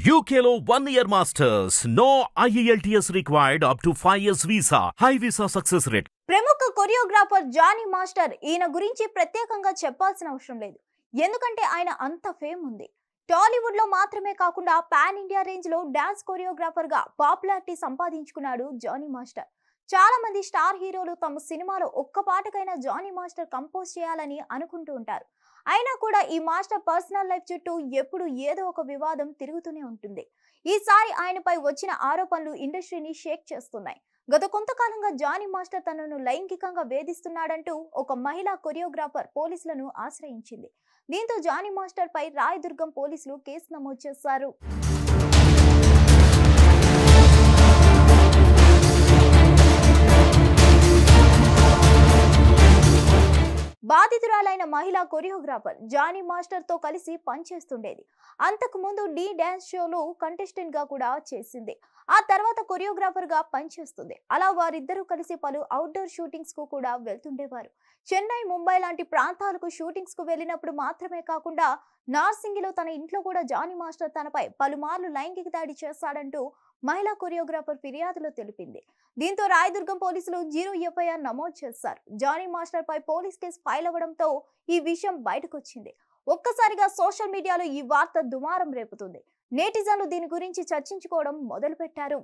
UKLO 1 year masters. No IELTS required up to 5 years visa. High visa success rate. ప్రముఖ choreographer Johnny master ఈయన గురించి ప్రత్యేకంగా చెప్పాల్సిన అవసరం లేదు. ఎందుకంటే ఆయన అంత ఫేమ్ ఉంది. టాలీవుడ్ లో మాత్రమే కాకుండా పాన్ ఇండియా రేంజ్ లో డాన్స్ కొరియోగ్రాఫర్ గా పాపులారిటీ సంపాదించుకున్నాడు జానీ మాస్టర్. చాలా మంది స్టార్ హీరోలు తమ సినిమాలో ఒక్క పాటకైనా జానీ మాస్టర్ కంపోజ్ చేయాలని అనుకుంటూ ఉంటారు. అయినా కూడా ఈ మాస్టర్ పర్సనల్ లైఫ్ చుట్టూ ఎప్పుడు ఏదో ఒక వివాదం తిరుగుతూనే ఉంటుంది. ఈసారి ఆయనపై వచ్చిన ఆరోపణలు ఇండస్ట్రీని షేక్ చేస్తున్నాయి. గత కొంతకాలంగా జానీ మాస్టర్ తనను లైంగికంగా వేధిస్తున్నాడంటూ ఒక మహిళా కొరియోగ్రాఫర్ పోలీసులను ఆశ్రయించింది. దీంతో జానీ మాస్టర్ పై రాయదుర్గం పోలీసులు కేసు నమోదు చేశారు. బాధితురాలైన మహిళా కొరియోగ్రాఫర్ జానీ మాస్టర్ తో కలిసి పనిచేస్తుండేది. అంతకు ముందు డి డాన్స్ షోలో కంటెస్టెంట్ గా కూడా చేసింది. ఆ తర్వాత కొరియోగ్రాఫర్ గా పనిచేస్తుంది. అలా వారిద్దరూ కలిసి పలు అవుట్డోర్ షూటింగ్స్ కు కూడా వెళ్తుండేవారు. చెన్నై, ముంబై లాంటి ప్రాంతాలకు షూటింగ్స్ కు వెళ్ళినప్పుడు మాత్రమే కాకుండా నార్సింగిలో తన ఇంట్లో కూడా జానీ మాస్టర్ తనపై పలుమార్లు లైంగిక దాడి చేశాడంటూ మహిళా కొరియోగ్రాఫర్ ఫిర్యాదులో తెలిపింది. దీంతో రాయదుర్గం పోలీసులు 0 FIR నమోదు చేశారు. జానీ మాస్టర్ పై పోలీస్ కేసు ఫైల్ అవ్వడంతో ఈ విషయం బయటకొచ్చింది. ఒక్కసారిగా సోషల్ మీడియాలో ఈ వార్త దుమారం రేపుతుంది. నెటిజన్లు దీని గురించి చర్చించుకోవడం మొదలుపెట్టారు.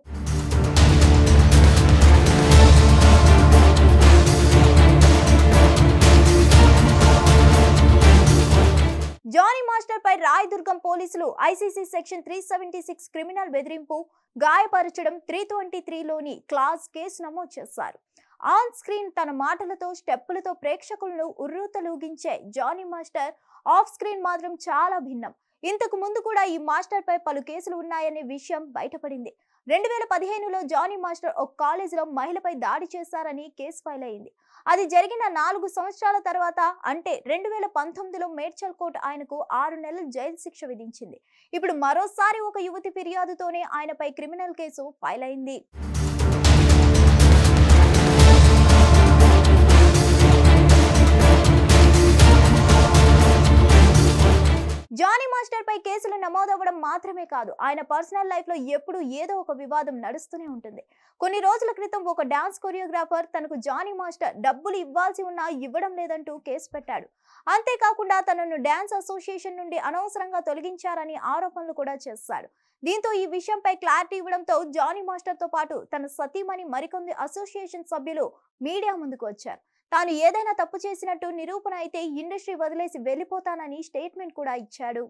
జానీ మాస్టర్ పై రాయదుర్గం పోలీసులు ICC సెక్షన్ 376 క్రిమినల్ బెదిరింపు, గాయపరచడం 323లోని క్లాస్ కేసు నమోదు చేశారు. ఆన్ స్క్రీన్ తన మాటలతో, స్టెప్పులతో ప్రేక్షకులను ఉర్రూతలూగించే జానీ మాస్టర్ ఆఫ్ స్క్రీన్ మాత్రం చాలా భిన్నం. ఇంతకు ముందు కూడా ఈ మాస్టర్ పై పలు కేసులు ఉన్నాయనే విషయం బయటపడింది. 2015లో జానీ మాస్టర్ ఒక కాలేజీలో మహిళపై దాడి చేశారని కేసు ఫైల్ అయింది. అది జరిగిన 4 సంవత్సరాల తర్వాత అంటే 2019లో మేడ్చల్ కోర్టు ఆయనకు 6 నెలల జైలు శిక్ష విధించింది. ఇప్పుడు మరోసారి ఒక యువతి ఫిర్యాదుతోనే ఆయనపై క్రిమినల్ కేసు ఫైల్ అయింది. జానీ మాస్టర్ పై కేసులు నమోదవ్వడం మాత్రమే కాదు, ఆయన పర్సనల్ లైఫ్ లో ఎప్పుడు ఏదో ఒక వివాదం నడుస్తూనే ఉంటుంది. కొన్ని రోజుల క్రితం ఒక డాన్స్ కొరియోగ్రాఫర్ తనకు జానీ మాస్టర్ డబ్బులు ఇవ్వాల్సి ఉన్నా ఇవ్వడం లేదంటూ కేసు పెట్టాడు. అంతేకాకుండా తనను డాన్స్ అసోసియేషన్ నుండి అనవసరంగా తొలగించారని ఆరోపణలు కూడా చేశాడు. దీంతో ఈ విషయంపై క్లారిటీ ఇవ్వడంతో జానీ మాస్టర్ తో పాటు తన సతీమణి మరికొంది అసోసియేషన్ సభ్యులు మీడియా ముందుకు వచ్చారు. తాను ఏదైనా తప్పు చేసినట్టు నిరూపణ అయితే ఇండస్ట్రీ వదిలేసి వెళ్లిపోతానని స్టేట్మెంట్ కూడా ఇచ్చాడు.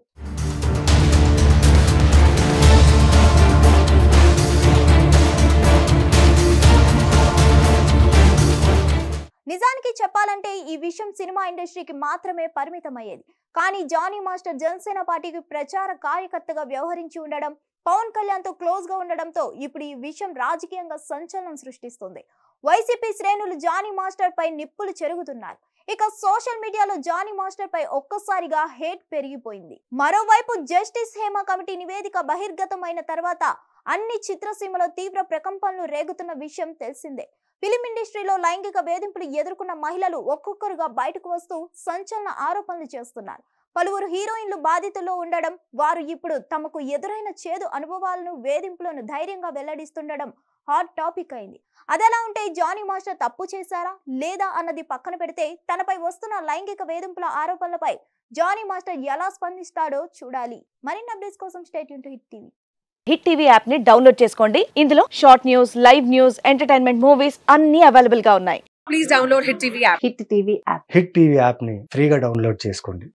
నిజానికి చెప్పాలంటే ఈ విషయం సినిమా ఇండస్ట్రీకి మాత్రమే పరిమితమయ్యేది. కానీ జానీ మాస్టర్ జనసేన పార్టీకి ప్రచార కార్యకర్తగా వ్యవహరించి ఉండడం, పవన్ కళ్యాణ్ తో క్లోజ్ గా ఉండడంతో ఇప్పుడు ఈ విషయం రాజకీయంగా సంచలనం సృష్టిస్తుంది. వైసీపీ శ్రేణులు జానీ మాస్టర్ పై నిప్పులు చెరుగుతున్నారు. ఇక సోషల్ మీడియాలో జానీ మాస్టర్ పై ఒక్కసారిగా హేట్ పెరిగిపోయింది. మరోవైపు జస్టిస్ హేమ కమిటీ నివేదిక బహిర్గతమైన తర్వాత అన్ని చిత్రసీమలో తీవ్ర ప్రకంపనలు రేగుతున్న విషయం తెలిసిందే. ఫిలిం ఇండస్ట్రీలో లైంగిక వేధింపులు ఎదుర్కొన్న మహిళలు ఒక్కొక్కరుగా బయటకు వస్తూ సంచలన ఆరోపణలు చేస్తున్నారు. పలువురు హీరోయిన్లు బాధితుల్లో ఉండడం, వారు ఇప్పుడు తమకు ఎదురైన చేదు అనుభవాలను, వేధింపులను ధైర్యంగా వెల్లడిస్తుండడం హాట్ టాపిక్ అయింది. అదెలా ఉంటే జానీ మాస్టర్ తప్పు చేశారా లేదా అన్నది పక్కన పెడితే, తనపై వస్తున్న లైంగిక వేధింపుల ఆరోపణలపై జానీ మాస్టర్ ఎలా స్పందిస్తాడో చూడాలి. మరిన్ని అప్డేట్స్ కోసం stay tune to hit TV. Hit TV app ని డౌన్లోడ్ చేసుకోండి. ఇందులో short news, live news, entertainment movies అన్ని అవైలబుల్ గా ఉన్నాయి. Please download Hit TV app. Hit TV app. Hit TV app ని ఫ్రీగా డౌన్లోడ్ చేసుకోండి.